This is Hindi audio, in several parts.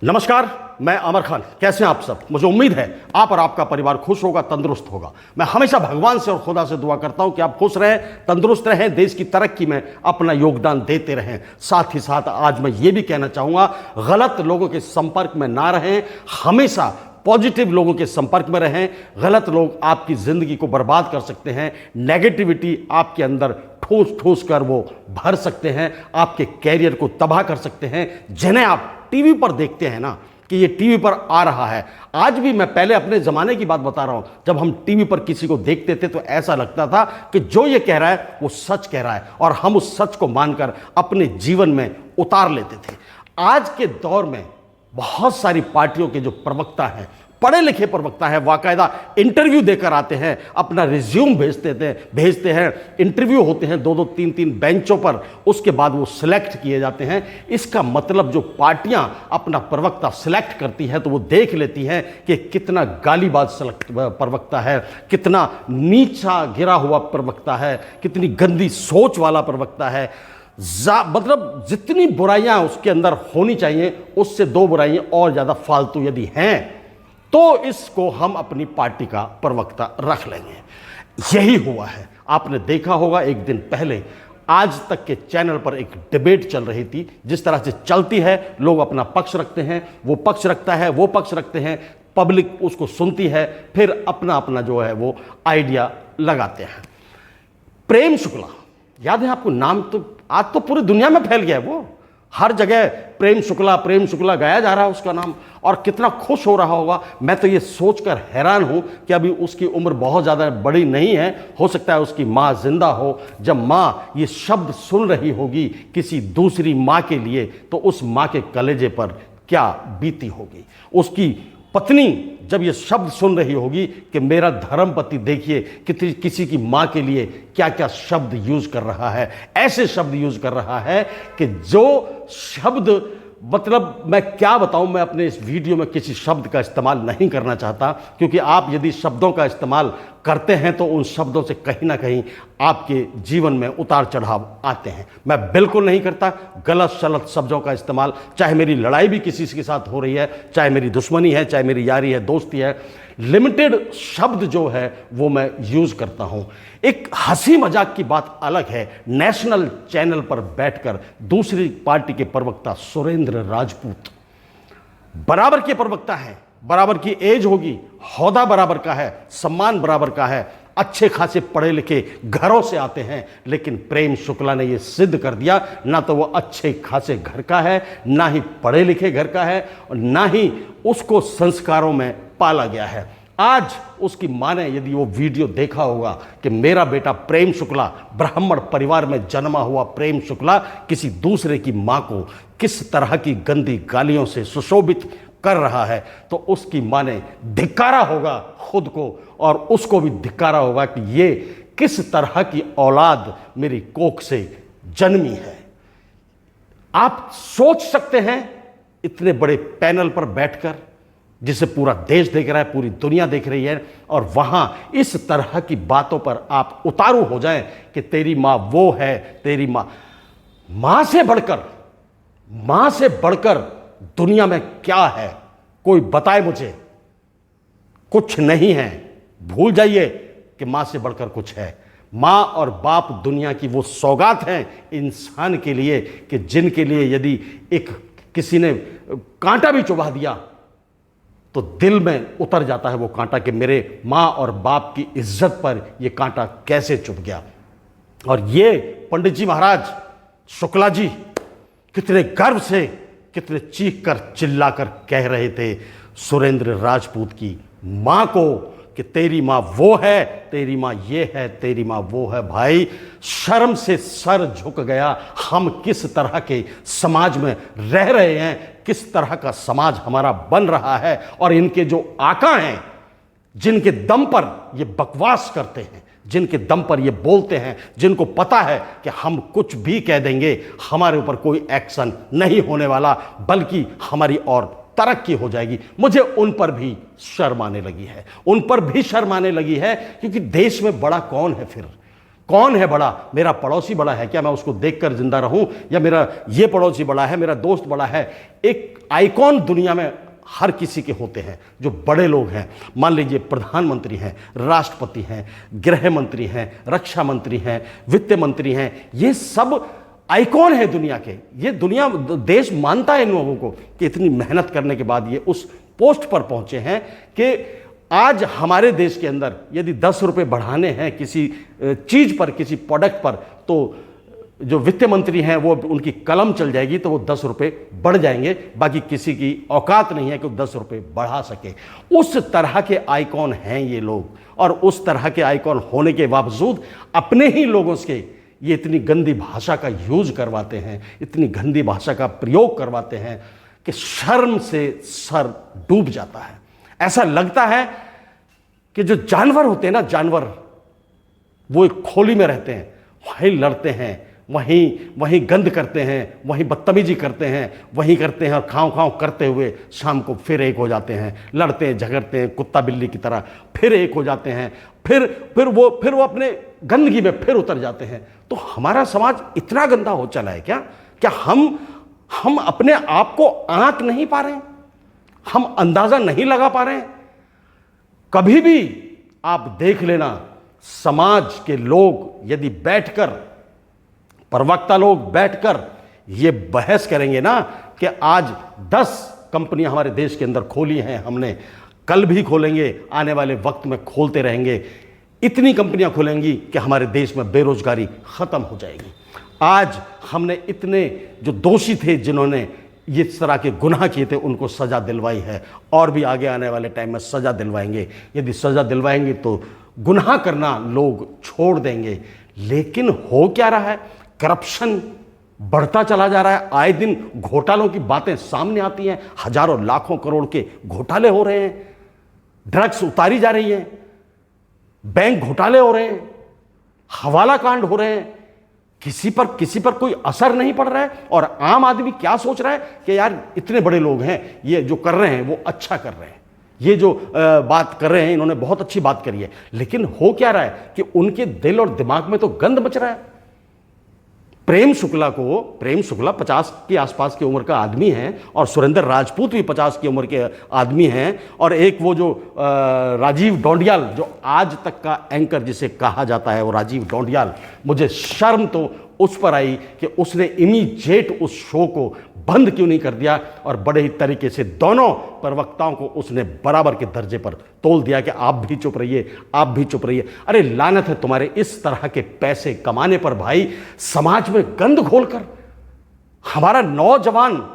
नमस्कार, मैं अमर खान। कैसे हैं आप सब? मुझे उम्मीद है आप और आपका परिवार खुश होगा, तंदुरुस्त होगा। मैं हमेशा भगवान से और खुदा से दुआ करता हूं कि आप खुश रहें, तंदुरुस्त रहें, देश की तरक्की में अपना योगदान देते रहें। साथ ही साथ आज मैं ये भी कहना चाहूँगा, गलत लोगों के संपर्क में ना रहें, हमेशा पॉजिटिव लोगों के संपर्क में रहें। गलत लोग आपकी ज़िंदगी को बर्बाद कर सकते हैं, नेगेटिविटी आपके अंदर ठूस ठूस कर वो भर सकते हैं, आपके कैरियर को तबाह कर सकते हैं। जिन्हें आप टीवी पर देखते हैं ना कि ये टीवी पर आ रहा है, आज भी मैं पहले अपने ज़माने की बात बता रहा हूं, जब हम टीवी पर किसी को देखते थे तो ऐसा लगता था कि जो ये कह रहा है वो सच कह रहा है और हम उस सच को मानकर अपने जीवन में उतार लेते थे। आज के दौर में बहुत सारी पार्टियों के जो प्रवक्ता हैं, पढ़े लिखे प्रवक्ता है, बाकायदा इंटरव्यू देकर आते हैं, अपना रिज्यूम भेजते हैं, इंटरव्यू होते हैं 2-2, 3-3 बेंचों पर, उसके बाद वो सिलेक्ट किए जाते हैं। इसका मतलब जो पार्टियां अपना प्रवक्ता सिलेक्ट करती हैं तो वो देख लेती हैं कि कितना गालीबाज प्रवक्ता है, कितना नीचा गिरा हुआ प्रवक्ता है, कितनी गंदी सोच वाला प्रवक्ता है। मतलब जितनी बुराइयां उसके अंदर होनी चाहिए उससे 2 बुराइयां और ज़्यादा फालतू यदि हैं तो इसको हम अपनी पार्टी का प्रवक्ता रख लेंगे। यही हुआ है। आपने देखा होगा एक दिन पहले आज तक के चैनल पर एक डिबेट चल रही थी। जिस तरह से चलती है, लोग अपना पक्ष रखते हैं, वो पक्ष रखता है, वो पक्ष रखते हैं, पब्लिक उसको सुनती है, फिर अपना अपना जो है वो आइडिया लगाते हैं। प्रेम शुक्ला, याद है आपको नाम? तो आज तो पूरी दुनिया में फैल गया है, वो हर जगह प्रेम शुक्ला गाया जा रहा है उसका नाम, और कितना खुश हो रहा होगा। मैं तो ये सोचकर हैरान हूं कि अभी उसकी उम्र बहुत ज़्यादा बड़ी नहीं है, हो सकता है उसकी माँ जिंदा हो। जब माँ ये शब्द सुन रही होगी किसी दूसरी माँ के लिए, तो उस माँ के कलेजे पर क्या बीती होगी। उसकी पत्नी जब ये शब्द सुन रही होगी कि मेरा धर्मपति देखिए किसी की माँ के लिए क्या क्या शब्द यूज कर रहा है, ऐसे शब्द यूज कर रहा है कि जो शब्द, मतलब मैं क्या बताऊं, मैं अपने इस वीडियो में किसी शब्द का इस्तेमाल नहीं करना चाहता, क्योंकि आप यदि शब्दों का इस्तेमाल करते हैं तो उन शब्दों से कहीं ना कहीं आपके जीवन में उतार चढ़ाव आते हैं। मैं बिल्कुल नहीं करता गलत सलत शब्दों का इस्तेमाल, चाहे मेरी लड़ाई भी किसी के साथ हो रही है, चाहे मेरी दुश्मनी है, चाहे मेरी यारी है, दोस्ती है, लिमिटेड शब्द जो है वो मैं यूज करता हूं। एक हंसी मजाक की बात अलग है, नेशनल चैनल पर बैठकर दूसरी पार्टी के प्रवक्ता सुरेंद्र राजपूत, बराबर के प्रवक्ता हैं, बराबर की एज होगी, हौदा बराबर का है, सम्मान बराबर का है, अच्छे खासे पढ़े लिखे घरों से आते हैं, लेकिन प्रेम शुक्ला ने यह सिद्ध कर दिया ना तो वो अच्छे खासे घर का है, ना ही पढ़े लिखे घर का है, और ना ही उसको संस्कारों में पाला गया है। आज उसकी मां ने यदि वो वीडियो देखा होगा कि मेरा बेटा प्रेम शुक्ला, ब्राह्मण परिवार में जन्मा हुआ प्रेम शुक्ला, किसी दूसरे की मां को किस तरह की गंदी गालियों से सुशोभित कर रहा है, तो उसकी मां ने धिक्कारा होगा खुद को, और उसको भी धिक्कारा होगा कि ये किस तरह की औलाद मेरी कोख से जन्मी है। आप सोच सकते हैं इतने बड़े पैनल पर बैठकर, जिसे पूरा देश देख रहा है, पूरी दुनिया देख रही है, और वहां इस तरह की बातों पर आप उतारू हो जाएं कि तेरी मां वो है, तेरी मां से बढ़कर दुनिया में क्या है, कोई बताए मुझे। कुछ नहीं है, भूल जाइए कि मां से बढ़कर कुछ है। मां और बाप दुनिया की वो सौगात हैं इंसान के लिए कि जिनके लिए यदि किसी ने कांटा भी चुभा दिया तो दिल में उतर जाता है वो कांटा कि मेरे मां और बाप की इज्जत पर ये कांटा कैसे चुभ गया। और ये पंडित जी महाराज शुक्ला जी कितने गर्व से, कितने चीख कर चिल्ला कर कह रहे थे सुरेंद्र राजपूत की मां को कि तेरी मां वो है, तेरी मां ये है, तेरी मां वो है। भाई शर्म से सर झुक गया। हम किस तरह के समाज में रह रहे हैं, किस तरह का समाज हमारा बन रहा है, और इनके जो आका हैं, जिनके दम पर ये बकवास करते हैं, जिनके दम पर ये बोलते हैं, जिनको पता है कि हम कुछ भी कह देंगे हमारे ऊपर कोई एक्शन नहीं होने वाला, बल्कि हमारी और तरक्की हो जाएगी, मुझे उन पर भी शर्म आने लगी है। उन पर भी शर्म आने लगी है, क्योंकि देश में बड़ा कौन है फिर? कौन है बड़ा? मेरा पड़ोसी बड़ा है क्या? मैं उसको देखकर जिंदा रहूं? या मेरा ये पड़ोसी बड़ा है, मेरा दोस्त बड़ा है? एक आइकॉन दुनिया में हर किसी के होते हैं, जो बड़े लोग हैं। मान लीजिए प्रधानमंत्री हैं, राष्ट्रपति हैं, गृह मंत्री हैं, रक्षा मंत्री हैं, वित्त मंत्री हैं, ये सब आइकॉन है दुनिया के। ये दुनिया, देश मानता है इन लोगों को कि इतनी मेहनत करने के बाद ये उस पोस्ट पर पहुंचे हैं कि आज हमारे देश के अंदर यदि 10 रुपये बढ़ाने हैं किसी चीज पर, किसी प्रोडक्ट पर, तो जो वित्त मंत्री हैं वो उनकी कलम चल जाएगी तो वो 10 रुपये बढ़ जाएंगे। बाकी किसी की औकात नहीं है कि वो 10 रुपये बढ़ा सके। उस तरह के आइकॉन हैं ये लोग, और उस तरह के आइकॉन होने के बावजूद अपने ही लोगों से ये इतनी गंदी भाषा का यूज करवाते हैं, इतनी गंदी भाषा का प्रयोग करवाते हैं कि शर्म से सर डूब जाता है। ऐसा लगता है कि जो जानवर होते हैं ना, जानवर, वो एक खोली में रहते हैं, वहीं लड़ते हैं, वहीं गंद करते हैं, वहीं बदतमीजी करते हैं, वहीं करते हैं, और खाँव खाँव करते हुए शाम को फिर एक हो जाते हैं, लड़ते हैं, झगड़ते हैं कुत्ता बिल्ली की तरह, फिर एक हो जाते हैं, फिर वो अपने गंदगी में फिर उतर जाते हैं। तो हमारा समाज इतना गंदा हो चला है क्या? क्या हम अपने आप को आंक नहीं पा रहे हैं? हम अंदाजा नहीं लगा पा रहे हैं? कभी भी आप देख लेना, समाज के लोग यदि बैठकर, प्रवक्ता लोग बैठकर ये बहस करेंगे ना कि आज 10 कंपनियां हमारे देश के अंदर खोली हैं हमने, कल भी खोलेंगे, आने वाले वक्त में खोलते रहेंगे, इतनी कंपनियां खुलेंगी कि हमारे देश में बेरोजगारी खत्म हो जाएगी। आज हमने इतने जो दोषी थे, जिन्होंने ये तरह के गुनाह किए थे, उनको सजा दिलवाई है, और भी आगे आने वाले टाइम में सजा दिलवाएंगे। यदि सजा दिलवाएंगे तो गुनाह करना लोग छोड़ देंगे। लेकिन हो क्या रहा है? करप्शन बढ़ता चला जा रहा है। आए दिन घोटालों की बातें सामने आती हैं, हजारों लाखों करोड़ के घोटाले हो रहे हैं, ड्रग्स उतारी जा रही हैं, बैंक घोटाले हो रहे हैं, हवाला कांड हो रहे हैं, किसी पर कोई असर नहीं पड़ रहा है। और आम आदमी क्या सोच रहा है कि यार इतने बड़े लोग हैं, ये जो कर रहे हैं वो अच्छा कर रहे हैं, ये जो बात कर रहे हैं इन्होंने बहुत अच्छी बात करी है। लेकिन हो क्या रहा है कि उनके दिल और दिमाग में तो गंद मच रहा है। प्रेम शुक्ला 50 के आसपास की उम्र का आदमी है, और सुरेंद्र राजपूत भी 50 की उम्र के आदमी हैं, और एक वो जो राजीव डोंडियाल, जो आज तक का एंकर जिसे कहा जाता है, वो राजीव डोंडियाल, मुझे शर्म तो उस पर आई कि उसने इमीडिएट उस शो को बंद क्यों नहीं कर दिया, और बड़े ही तरीके से दोनों प्रवक्ताओं को उसने बराबर के दर्जे पर तोल दिया कि आप भी चुप रहिए, आप भी चुप रहिए। अरे लानत है तुम्हारे इस तरह के पैसे कमाने पर भाई, समाज में गंद घोलकर। हमारा नौजवान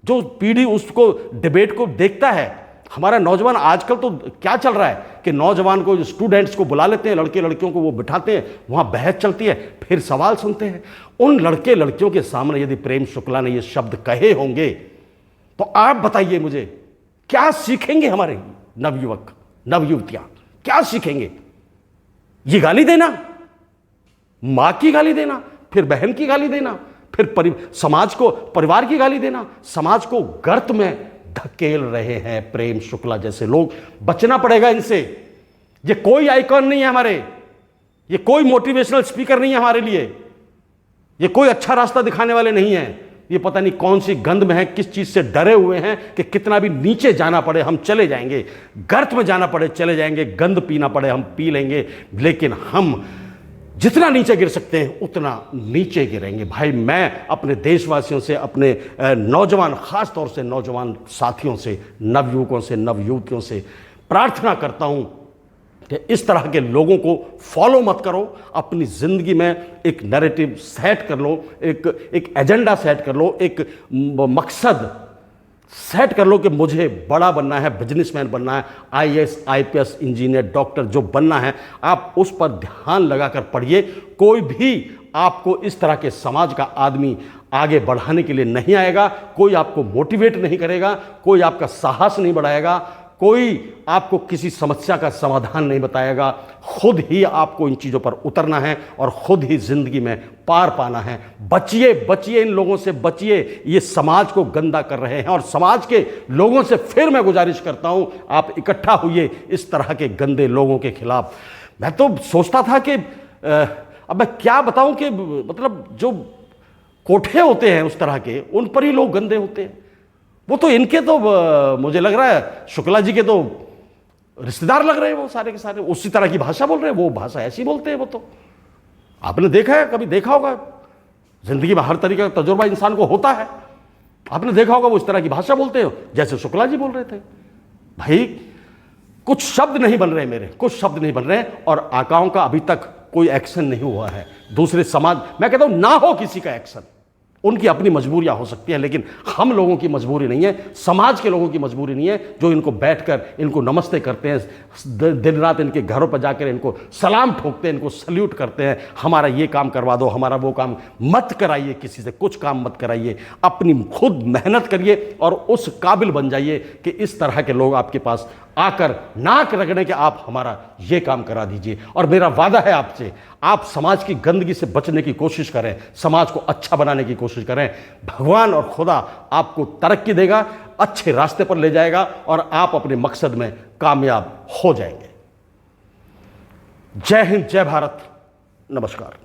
जो पीढ़ी उसको डिबेट को देखता है, हमारा नौजवान आजकल तो क्या चल रहा है कि नौजवान को, स्टूडेंट्स को बुला लेते हैं, लड़के लड़कियों को वो बिठाते हैं, वहां बहस चलती है, फिर सवाल सुनते हैं। उन लड़के लड़कियों के सामने यदि प्रेम शुक्ला ने ये शब्द कहे होंगे तो आप बताइए मुझे, क्या सीखेंगे हमारे नवयुवक नवयुवतियां? क्या सीखेंगे? ये गाली देना, मां की गाली देना, फिर बहन की गाली देना, फिर समाज को, परिवार की गाली देना, समाज को गर्त में धकेल रहे हैं प्रेम शुक्ला जैसे लोग। बचना पड़ेगा इनसे। ये कोई आइकॉन नहीं है हमारे, ये कोई मोटिवेशनल स्पीकर नहीं है हमारे लिए, ये कोई अच्छा रास्ता दिखाने वाले नहीं है। ये पता नहीं कौन सी गंद में है, किस चीज से डरे हुए हैं कि कितना भी नीचे जाना पड़े हम चले जाएंगे, गर्त में जाना पड़े चले जाएंगे, गंद पीना पड़े हम पी लेंगे, लेकिन हम जितना नीचे गिर सकते हैं उतना नीचे गिरेंगे। भाई मैं अपने देशवासियों से, अपने नौजवान, खास तौर से नौजवान साथियों से, नवयुवकों से, नवयुवतियों से प्रार्थना करता हूं कि इस तरह के लोगों को फॉलो मत करो। अपनी जिंदगी में एक नैरेटिव सेट कर लो, एक एजेंडा सेट कर लो, एक मकसद सेट कर लो कि मुझे बड़ा बनना है, बिजनेसमैन बनना है, IAS IPS इंजीनियर डॉक्टर जो बनना है। आप उस पर ध्यान लगाकर पढ़िए। कोई भी आपको इस तरह के समाज का आदमी आगे बढ़ाने के लिए नहीं आएगा, कोई आपको मोटिवेट नहीं करेगा, कोई आपका साहस नहीं बढ़ाएगा, कोई आपको किसी समस्या का समाधान नहीं बताएगा। खुद ही आपको इन चीज़ों पर उतरना है और खुद ही जिंदगी में पार पाना है। बचिए, बचिए, इन लोगों से बचिए, ये समाज को गंदा कर रहे हैं। और समाज के लोगों से फिर मैं गुजारिश करता हूं, आप इकट्ठा होइए इस तरह के गंदे लोगों के खिलाफ। मैं तो सोचता था कि अब मैं क्या बताऊं कि मतलब जो कोठे होते हैं उस तरह के, उन पर ही लोग गंदे होते हैं। वो तो इनके तो मुझे लग रहा है शुक्ला जी के तो रिश्तेदार लग रहे हैं, वो सारे के सारे उसी तरह की भाषा बोल रहे हैं, वो भाषा ऐसी बोलते हैं। वो तो आपने देखा है, कभी देखा होगा, जिंदगी में हर तरीके का तजुर्बा इंसान को होता है, आपने देखा होगा वो इस तरह की भाषा बोलते हो जैसे शुक्ला जी बोल रहे थे। भाई कुछ शब्द नहीं बन रहे मेरे, कुछ शब्द नहीं बन रहे, और आकाओं का अभी तक कोई एक्शन नहीं हुआ है। दूसरे समाज, मैं कहता हूं ना हो किसी का एक्शन, उनकी अपनी मजबूरियां हो सकती हैं, लेकिन हम लोगों की मजबूरी नहीं है, समाज के लोगों की मजबूरी नहीं है, जो इनको बैठकर इनको नमस्ते करते हैं, दिन रात इनके घरों पर जाकर इनको सलाम ठोकते हैं, इनको सल्यूट करते हैं, हमारा ये काम करवा दो, हमारा वो काम मत कराइए, किसी से कुछ काम मत कराइए, अपनी खुद मेहनत करिए और उस काबिल बन जाइए कि इस तरह के लोग आपके पास आकर नाक रगड़े कि आप हमारा ये काम करा दीजिए। और मेरा वादा है आपसे, आप समाज की गंदगी से बचने की कोशिश करें, समाज को अच्छा बनाने की कोशिश करें, भगवान और खुदा आपको तरक्की देगा, अच्छे रास्ते पर ले जाएगा और आप अपने मकसद में कामयाब हो जाएंगे। जय हिंद, जय भारत, नमस्कार।